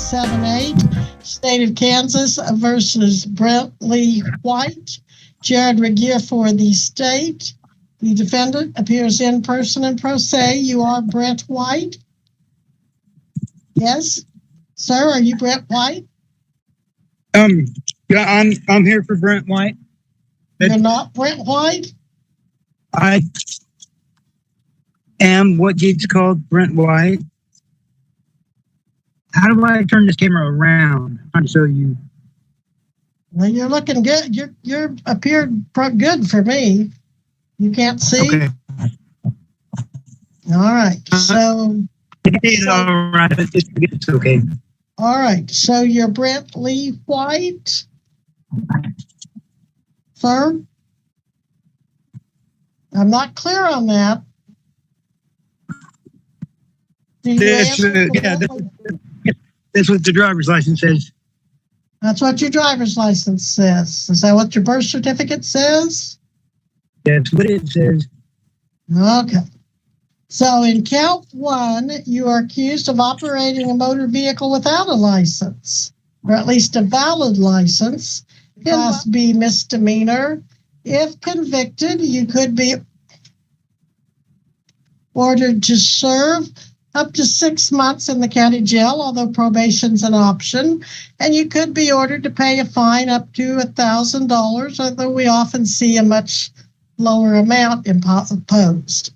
7-8, State of Kansas versus Brent Lee White. Jared Regier for the state. The defendant appears in person and pro se. You are Brent White? Yes? Sir, are you Brent White? Yeah, I'm here for Brent White. You're not Brent White? I am what gets called Brent White. How do I turn this camera around? I'm trying to show you. Well, you're looking good. You're appeared good for me. You can't see? Okay. All right. So It's all right. It's okay. All right. So you're Brent Lee White? Sir? I'm not clear on that. That's what the driver's license says. That's what your driver's license says. Is that what your birth certificate says? That's what it says. Okay. So in count 1, you are accused of operating a motor vehicle without a license, or at least a valid license. Class B misdemeanor. If convicted, you could be ordered to serve up to 6 months in the county jail, although probation's an option. And you could be ordered to pay a fine up to $1,000, although we often see a much lower amount imposed.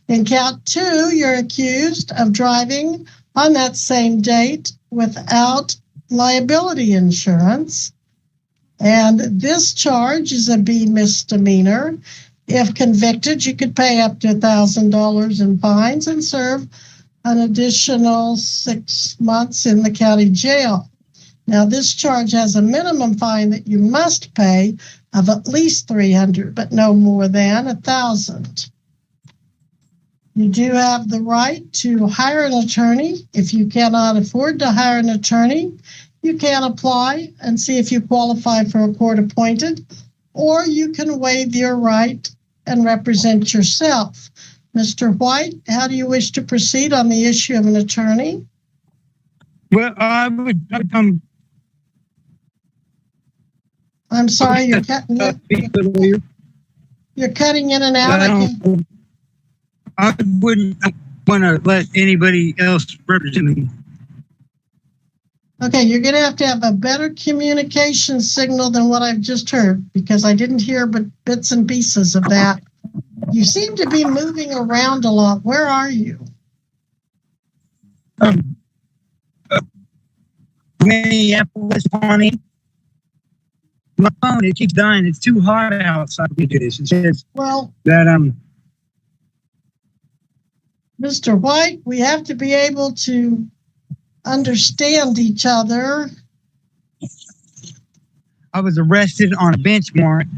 In count 2, you're accused of driving on that same date without liability insurance. And this charge is a B misdemeanor. If convicted, you could pay up to $1,000 in fines and serve an additional 6 months in the county jail. Now, this charge has a minimum fine that you must pay of at least $300, but no more than $1,000. You do have the right to hire an attorney. If you cannot afford to hire an attorney, you can apply and see if you qualify for a court appointed, or you can waive your right and represent yourself. Mr. White, how do you wish to proceed on the issue of an attorney? Well, I would I'm sorry, you're cutting in. You're cutting in and out. I wouldn't want to let anybody else represent me. Okay, you're going to have a better communication signal than what I've just heard, because I didn't hear but bits and pieces of that. You seem to be moving around a lot. Where are you? Minneapolis, Pawnee. My phone, it keeps dying. It's too hot outside to do this. It says that Mr. White, we have to be able to understand each other. I was arrested on a bench warrant.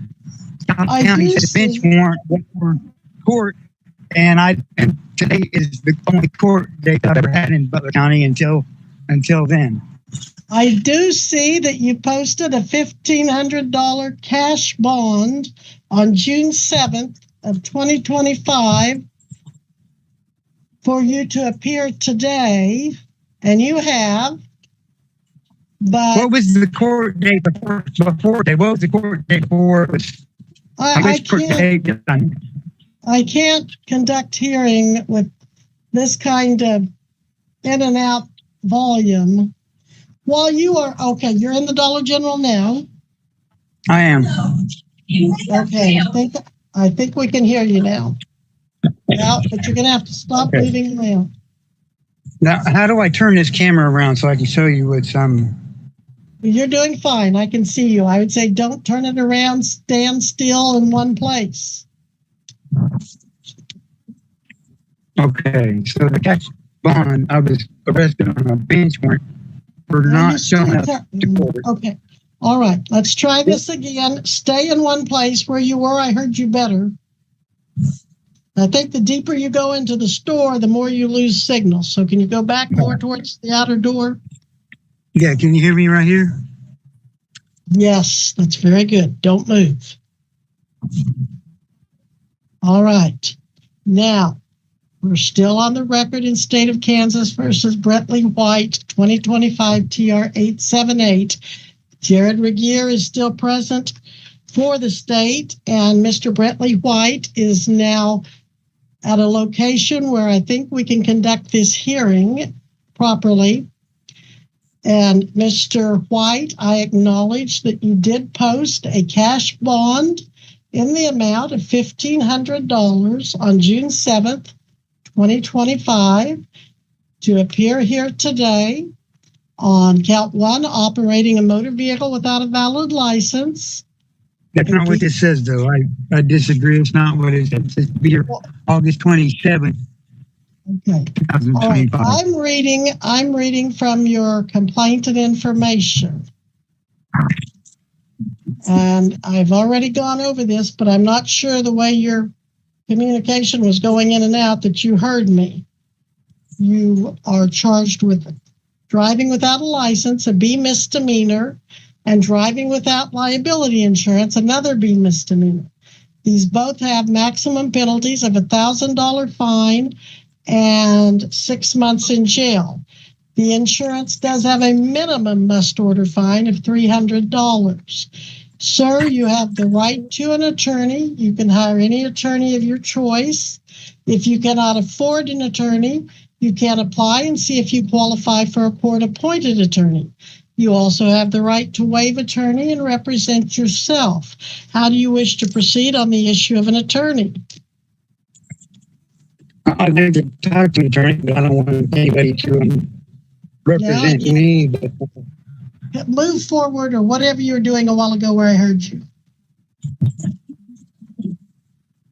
County said a bench warrant for court, and today is the only court date I've ever had in Butler County until then. I do see that you posted a $1,500 cash bond on June 7th of 2025 for you to appear today, and you have. But what was the court date before? What was the court date before? I can't conduct hearing with this kind of in and out volume. While you are, okay, you're in the Dollar General now. I am. Okay, I think we can hear you now. Yeah, but you're going to have to stop moving around. Now, how do I turn this camera around so I can show you what's You're doing fine. I can see you. I would say don't turn it around. Stand still in one place. Okay, so the cash bond, I was arrested on a bench warrant for not showing up to court. Okay. All right. Let's try this again. Stay in one place where you were. I heard you better. I think the deeper you go into the store, the more you lose signal. So can you go back more towards the outer door? Yeah, can you hear me right here? Yes, that's very good. Don't move. All right. Now, We're still on the record in State of Kansas versus Brentley White, 2025 TR 878. Jared Regier is still present for the state, and Mr. Brentley White is now at a location where I think we can conduct this hearing properly. And Mr. White, I acknowledge that you did post a cash bond in the amount of $1,500 on June 7th, 2025, to appear here today on count 1, operating a motor vehicle without a valid license. That's not what this says, though. I disagree. It's not what it says. It says be here August 27th, Okay. 2025. All right. I'm reading from your complaint and information. And I've already gone over this, but I'm not sure the way your communication was going in and out that you heard me. You are charged with driving without a license, a B misdemeanor, and driving without liability insurance, another B misdemeanor. These both have maximum penalties of $1,000 fine and 6 months in jail. The insurance does have a minimum must-order fine of $300. Sir, you have the right to an attorney. You can hire any attorney of your choice. If you cannot afford an attorney, you can apply and see if you qualify for a court-appointed attorney. You also have the right to waive attorney and represent yourself. How do you wish to proceed on the issue of an attorney? I'd like to talk to an attorney, but I don't want anybody to represent me. But move forward or whatever you were doing a while ago where I heard you.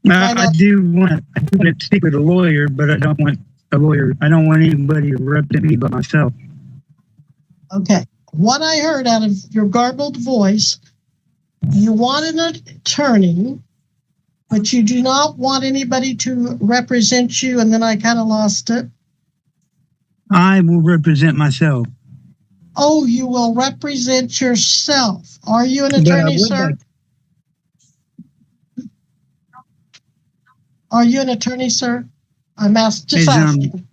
I do want to speak with a lawyer, but I don't want a lawyer. I don't want anybody to represent me but myself. Okay. What I heard out of your garbled voice, you want an attorney, but you do not want anybody to represent you, and then I kind of lost it. I will represent myself. Oh, you will represent yourself. Are you an attorney, sir? Are you an attorney, sir? I'm just asking.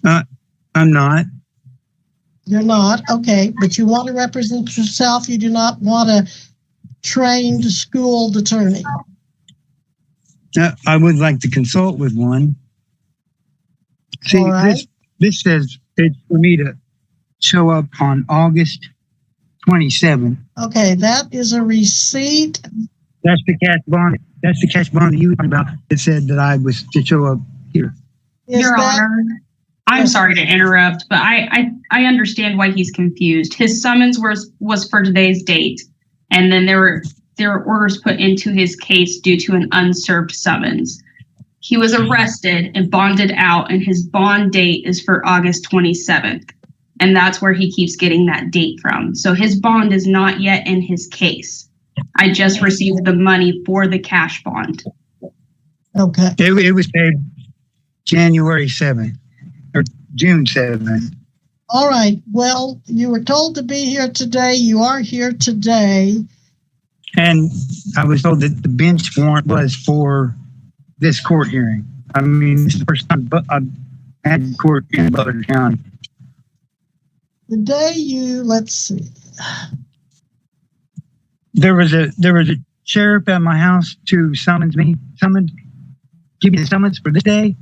I'm not. You're not? Okay. But you want to represent yourself. You do not want a trained, schooled attorney. I would like to consult with one. See, right. This says it's for me to show up on August 27th. Okay, that is a receipt. That's the cash bond. That's the cash bond that you were talking about. It said that I was to show up here. Your Honor, I'm sorry to interrupt, but I understand why he's confused. His summons was for today's date, and then there were orders put into his case due to an unserved summons. He was arrested and bonded out, and his bond date is for August 27th. And that's where he keeps getting that date from. So his bond is not yet in his case. I just received the money for the cash bond. Okay. It was paid January 7th or June 7th. All right. Well, you were told to be here today. You are here today. And I was told that the bench warrant was for this court hearing. I mean, this is the first time I've had court in Butler County. The day let's see. There was a sheriff at my house to give me the summons for this day,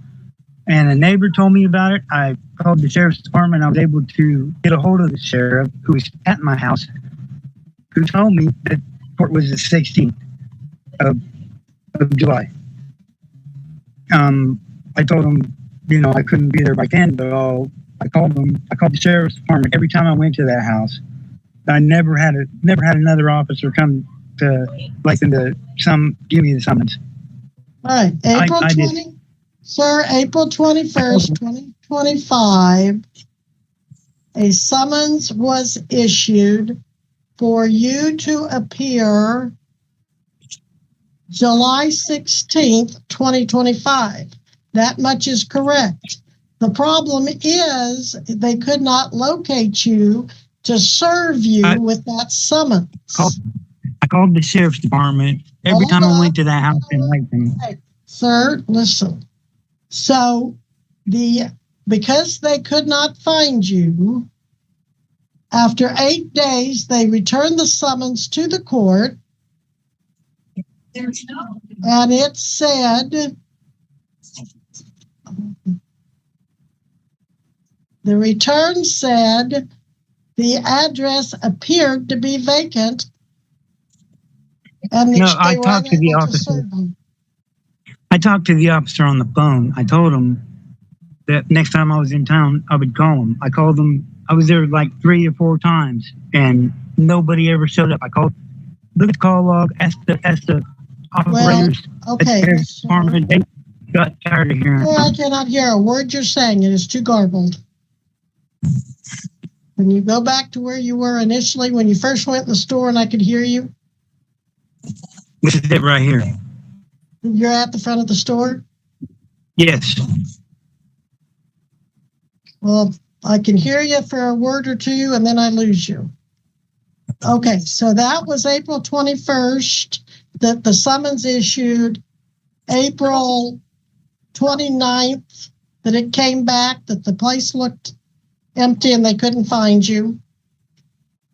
and a neighbor told me about it. I called the sheriff's department. I was able to get a hold of the sheriff who was at my house, who told me that court was the 16th of July. I told him, I couldn't be there by 10, but I called the sheriff's department every time I went to that house. I never had another officer come to give me the summons. All right, April 20, sir, April 21st, 2025, a summons was issued for you to appear July 16th, 2025. That much is correct. The problem is they could not locate you to serve you with that summons. I called the sheriff's department every time I went to that house in Lakeland. Okay. Sir, listen. So because they could not find you, after 8 days, they returned the summons to the court. And it said, the return said the address appeared to be vacant. And No, I talked to the officer. I talked to the officer on the phone. I told him that next time I was in town, I would call him. I called him. I was there like 3 or 4 times, and nobody ever showed up. I called, look at the call log, asked the operators. Well, okay. Department. They got tired of hearing. I cannot hear a word you're saying. It is too garbled. When you go back to where you were initially, when you first went in the store and I could hear you. This is it right here. You're at the front of the store? Yes. Well, I can hear you for a word or two and then I lose you. Okay, so that was April 21st that the summons issued. April 29th that it came back, that the place looked empty and they couldn't find you.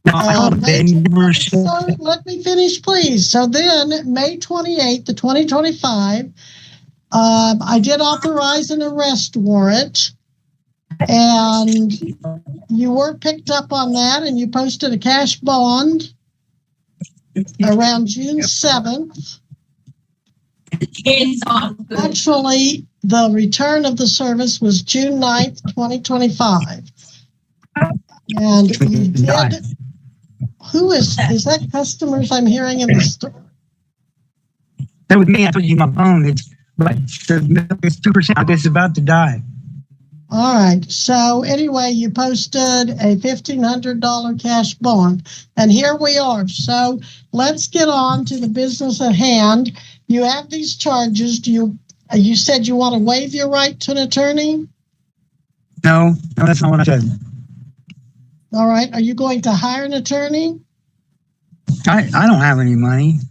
No, they never so let me finish, please. So then, May 28th, 2025, I did authorize an arrest warrant, and you were picked up on that, and you posted a cash bond around June 7th. Actually, the return of the service was June 9th, 2025. And you did. Who is that customers I'm hearing in the store? That was me. I told you my phone. It's 2%. It's about to die. All right. So anyway, you posted a $1,500 cash bond, and here we are. So let's get on to the business at hand. You have these charges. You said you want to waive your right to an attorney? No, that's not what I said. All right. Are you going to hire an attorney? I don't have any money.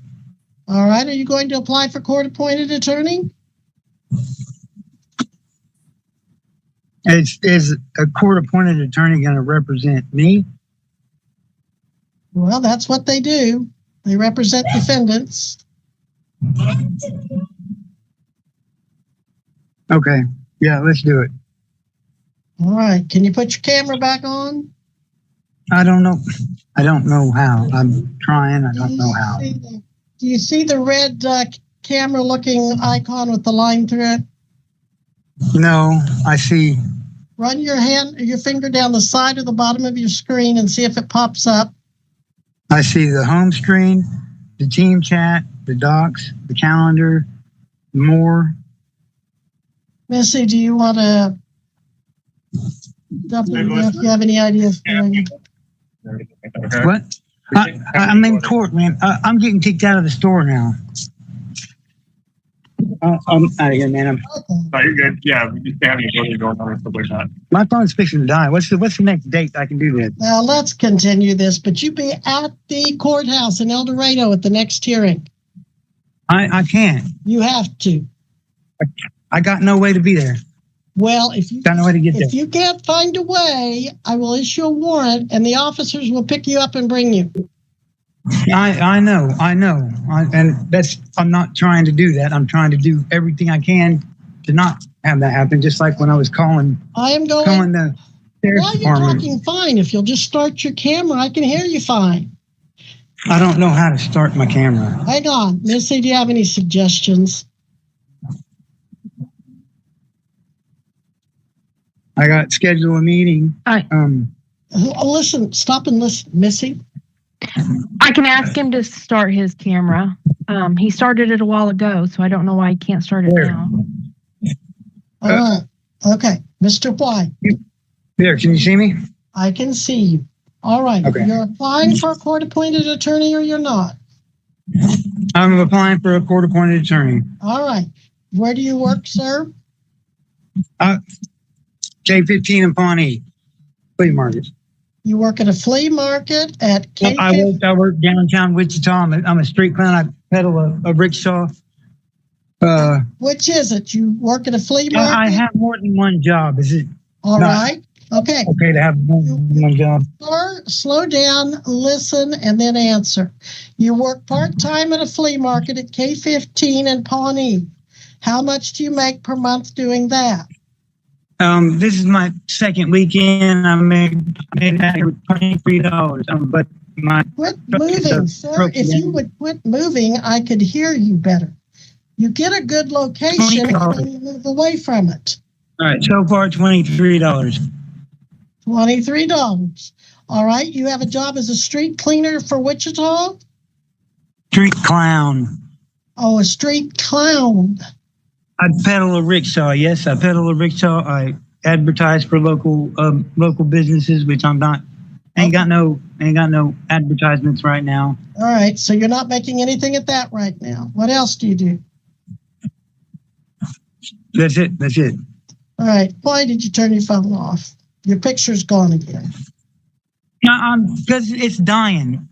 All right. Are you going to apply for court-appointed attorney? Is a court-appointed attorney going to represent me? Well, that's what they do. They represent defendants. Okay. Yeah, let's do it. All right. Can you put your camera back on? I don't know. I don't know how. I'm trying. I don't know how. Do you see the red camera-looking icon with the line through it? No, I see. Run your finger down the side or the bottom of your screen and see if it pops up. I see the home screen, the team chat, the docs, the calendar, more. Missy, do you want to if you have any ideas? What? I'm in court, man. I'm getting kicked out of the store now. I'm out of here, man. No, you're good. Yeah, we just have any going on and stuff like that. My phone's fixing to die. What's the next date I can do this? Now let's continue this, but you be at the courthouse in El Dorado at the next hearing. I can't. You have to. I got no way to be there. Well, if you got no way to get there. If you can't find a way, I will issue a warrant, and the officers will pick you up and bring you. I know, and I'm not trying to do that. I'm trying to do everything I can to not have that happen. Just like when I was calling the sheriff's Well, you're department. talking fine. If you'll just start your camera, I can hear you fine. I don't know how to start my camera. Hang on, Missy. Do you have any suggestions? I got scheduled a meeting. Listen, stop and listen, Missy. I can ask him to start his camera. He started it a while ago, so I don't know why he can't start it now. All right. Okay. Mr. White. There, can you see me? I can see you. All right. Okay. You're applying for a court-appointed attorney or you're not? I'm applying for a court-appointed attorney. All right. Where do you work, sir? K15 in Pawnee, flea market. You work at a flea market at K15? I work downtown Wichita. I'm a street clown. I pedal a rickshaw. Which is it? You work at a flea market? I have more than one job. Is it All not right. Okay. okay to have more than one job? Slow down, listen, and then answer. You work part-time at a flea market at K15 in Pawnee. How much do you make per month doing that? This is my second weekend. I made $23. But my Quit moving, sir. If you would quit moving, I could hear you better. You get a good location and then you move away from it. All right, so far $23. $23. All right. You have a job as a street cleaner for Wichita? Street clown. Oh, a street clown. I pedal a rickshaw. Yes, I pedal a rickshaw. I advertise for local businesses, which I'm not. Ain't got no advertisements right now. All right. So you're not making anything at that right now. What else do you do? That's it. That's it. All right. Why did you turn your phone off? Your picture's gone again. No, because it's dying.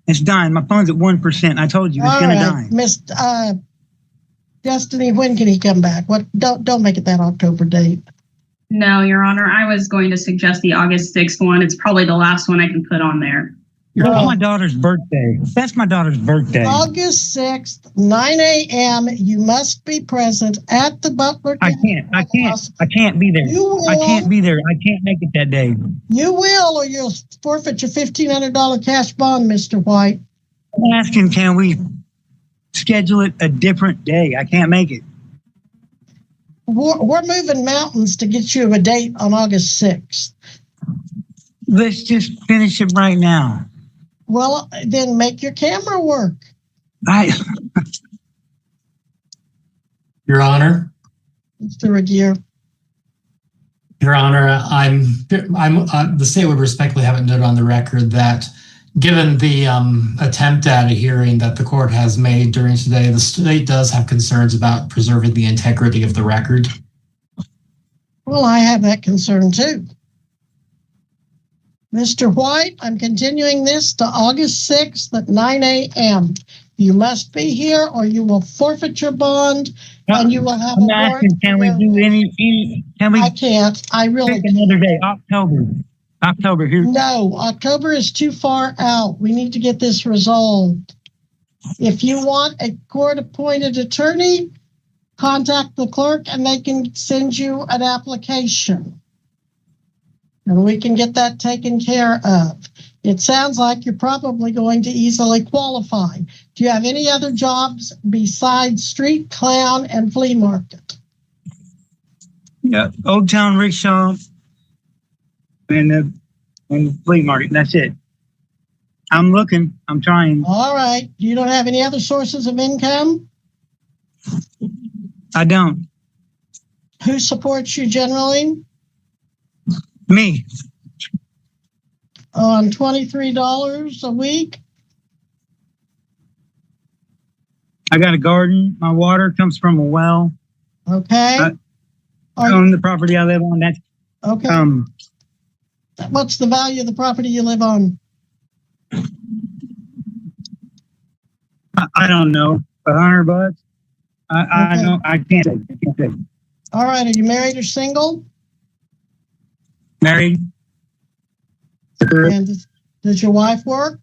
It's dying. My phone's at 1%. I told you it's gonna die. Miss Destiny, when can he come back? What? Don't make it that October date. No, Your Honor, I was going to suggest the August 6th one. It's probably the last one I can put on there. It's my daughter's birthday. That's my daughter's birthday. August 6th, 9 a.m. You must be present at the Butler. I can't be there. You will. I can't be there. I can't make it that day. You will, or you'll forfeit your $1,500 cash bond, Mr. White. I'm asking, can we schedule it a different day? I can't make it. We're moving mountains to get you a date on August 6th. Let's just finish it right now. Well, then make your camera work. Your Honor. Mr. Regier. Your Honor, the state would respectfully have it noted on the record that given the attempt at a hearing that the court has made during today, the state does have concerns about preserving the integrity of the record. Well, I have that concern too. Mr. White, I'm continuing this to August 6th at 9 a.m. You must be here or you will forfeit your bond and you will have I'm asking, can we do any can we? I can't. I really pick another day, October here. No, October is too far out. We need to get this resolved. If you want a court-appointed attorney, contact the clerk and they can send you an application. And we can get that taken care of. It sounds like you're probably going to easily qualify. Do you have any other jobs besides street clown and flea market? Yeah, Old Town Rickshaw and flea market. That's it. I'm looking. I'm trying. All right. You don't have any other sources of income? I don't. Who supports you generally? Me. On $23 a week? I got a garden. My water comes from a well. Okay. I own the property I live on. That's okay. What's the value of the property you live on? I don't know. $100. I don't. I can't say. All right. Are you married or single? Married. And does your wife work?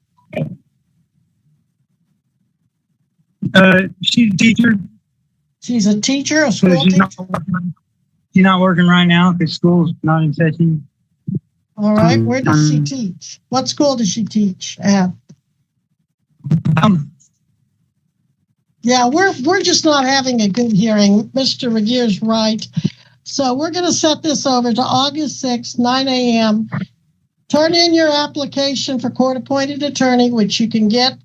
She's a teacher. She's a teacher, a school teacher? She's not working right now because school's not in session. All right. Where does she teach? What school does she teach at? Yeah, we're just not having a good hearing. Mr. Regier's right. So we're going to set this over to August 6th, 9 a.m. Turn in your application for court-appointed attorney, which you can get.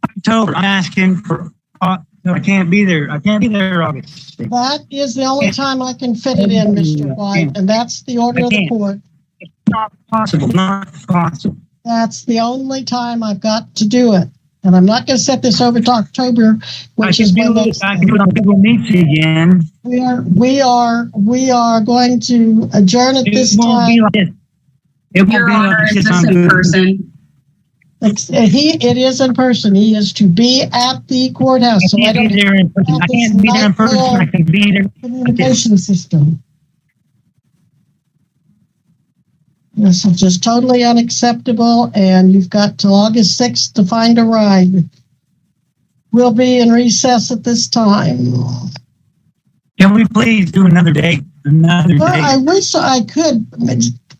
October. I'm asking for. I can't be there. I can't be there August 6th. That is the only time I can fit it in, Mr. White, and that's the order of the court. It's not possible. Not possible. That's the only time I've got to do it. And I'm not going to set this over to October, which is when next. I can do it on Google Meets again. We are going to adjourn at this time. It won't Your be Honor, like is this this on in Google. person? It is in person. He is to be at the courthouse. I So I can't be don't there in person. I can't be there in person. I can be there. communication system. This is just totally unacceptable, and you've got till August 6th to find a ride. We'll be in recess at this time. Can we please do another day? Another Well, day. I wish I could.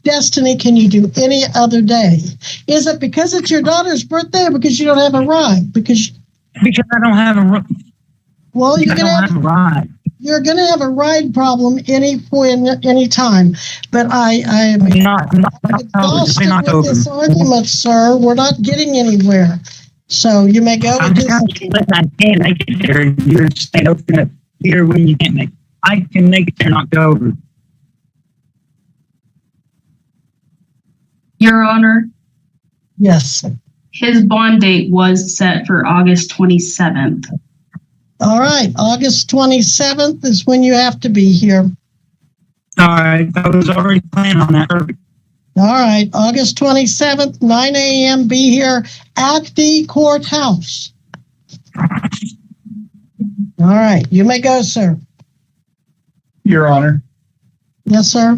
Destiny, can you do any other day? Is it because it's your daughter's birthday or because you don't have a ride? Because I don't have a. well, I don't have a ride. you're going to have a ride problem any time. But I'm I'm not exhausted October. with this argument, sir. We're not getting anywhere. So you may go I'm with this. trying to let I can't make it there. You're staying open up here when you can't make it. I can make it there in October. Your Honor, Yes. his bond date was set for August 27th. All right. August 27th is when you have to be here. All right. I was already planning on that. Perfect. All right. August 27th, 9 a.m. Be here at the courthouse. All right. You may go, sir. Your Honor, Yes, sir.